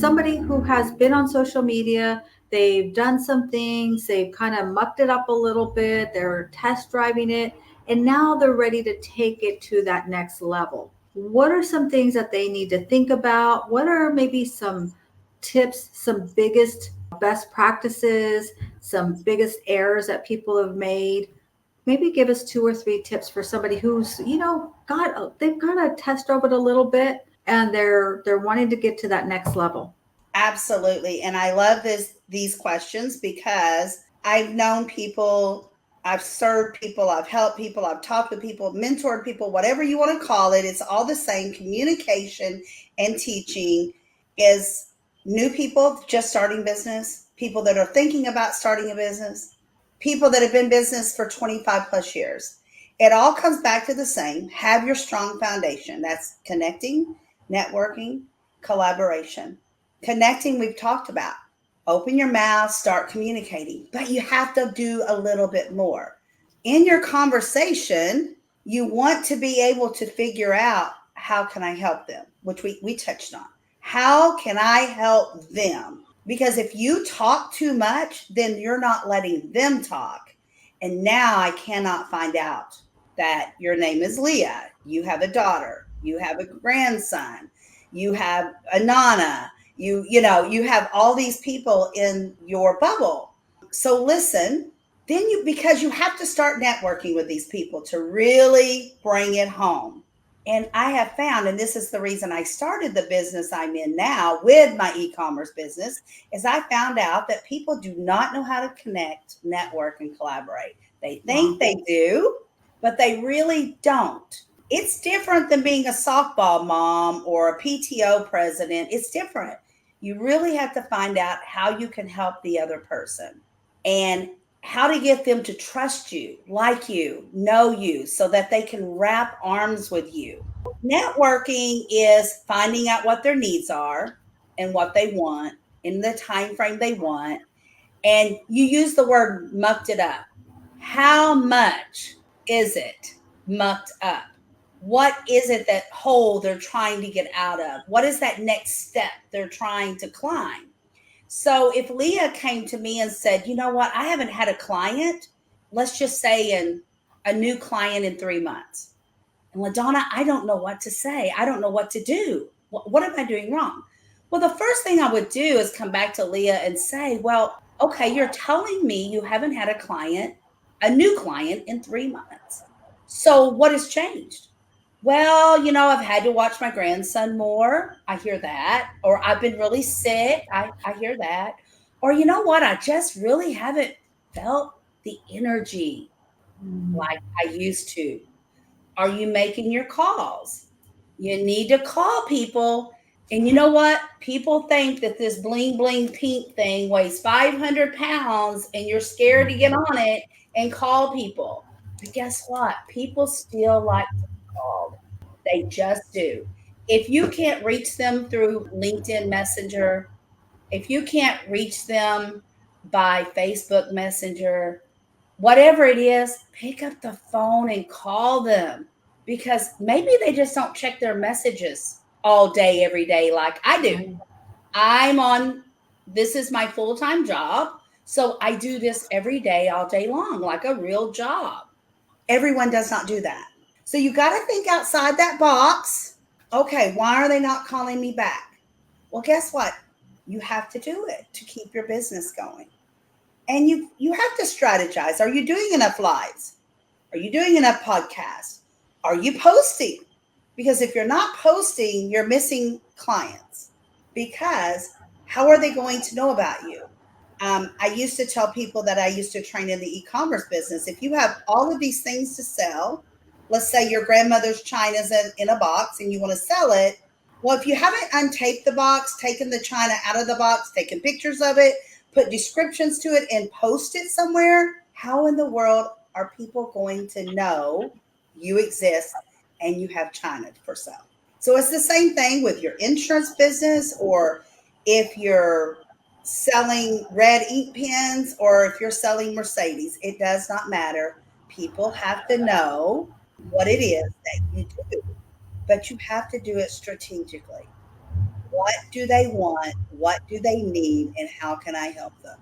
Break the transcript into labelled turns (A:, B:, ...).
A: somebody who has been on social media, they've done some things, they've kind of mucked it up a little bit, they're test driving it, and now they're ready to take it to that next level. What are some things that they need to think about? What are maybe some tips, some biggest best practices, some biggest errors that people have made? Maybe give us two or three tips for somebody who's, they've got to test drove it a little bit and they're wanting to get to that next level.
B: Absolutely. And I love these questions because I've known people, I've served people, I've helped people, I've talked to people, mentored people, whatever you want to call it. It's all the same. Communication and teaching is new people just starting business, people that are thinking about starting a business, people that have been in business for 25 plus years. It all comes back to the same. Have your strong foundation. That's connecting, networking, collaboration. Connecting, we've talked about. Open your mouth, start communicating, but you have to do a little bit more. In your conversation, you want to be able to figure out, how can I help them, which we touched on. How can I help them? Because if you talk too much, then you're not letting them talk. And now I cannot find out that your name is Leah. You have a daughter, you have a grandson, you have a nana, you have all these people in your bubble. So listen, then because you have to start networking with these people to really bring it home. And I have found, and this is the reason I started the business I'm in now with my e-commerce business, is I found out that people do not know how to connect, network, and collaborate. They think they do, but they really don't. It's different than being a softball mom or a PTO president. It's different. You really have to find out how you can help the other person and how to get them to trust you, like you, know you, so that they can wrap arms with you. Networking is finding out what their needs are and what they want in the time frame they want. And you use the word mucked it up. How much is it mucked up? What is it, that hole they're trying to get out of? What is that next step they're trying to climb? So if Leah came to me and said, you know what, I haven't had a client, let's just say a new client in 3 months. And LaDonna, I don't know what to say. I don't know what to do. What am I doing wrong? Well, the first thing I would do is come back to Leah and say, well, okay, you're telling me you haven't had a new client in 3 months. So what has changed? Well, I've had to watch my grandson more. I hear that. Or I've been really sick. I hear that. Or you know what? I just really haven't felt the energy like I used to. Are you making your calls? You need to call people. And you know what? People think that this bling bling pink thing weighs 500 pounds and you're scared to get on it and call people. But guess what? People still like to be called. They just do. If you can't reach them through LinkedIn Messenger, if you can't reach them by Facebook Messenger, whatever it is, pick up the phone and call them, because maybe they just don't check their messages all day, every day like I do. This is my full time job. So I do this every day, all day long, like a real job. Everyone does not do that. So you got to think outside that box. Okay, why are they not calling me back? Well, guess what? You have to do it to keep your business going. And you have to strategize. Are you doing enough lives? Are you doing enough podcasts? Are you posting? Because if you're not posting, you're missing clients. Because how are they going to know about you? I used to tell people that I used to train in the e-commerce business. If you have all of these things to sell, let's say your grandmother's china's in a box and you want to sell it. Well, if you haven't untaped the box, taken the china out of the box, taken pictures of it, put descriptions to it, and post it somewhere, how in the world are people going to know you exist and you have china for sale? So it's the same thing with your insurance business, or if you're selling red ink pens, or if you're selling Mercedes. It does not matter. People have to know what it is that you do, but you have to do it strategically. what do they want? What do they need? And how can I help them?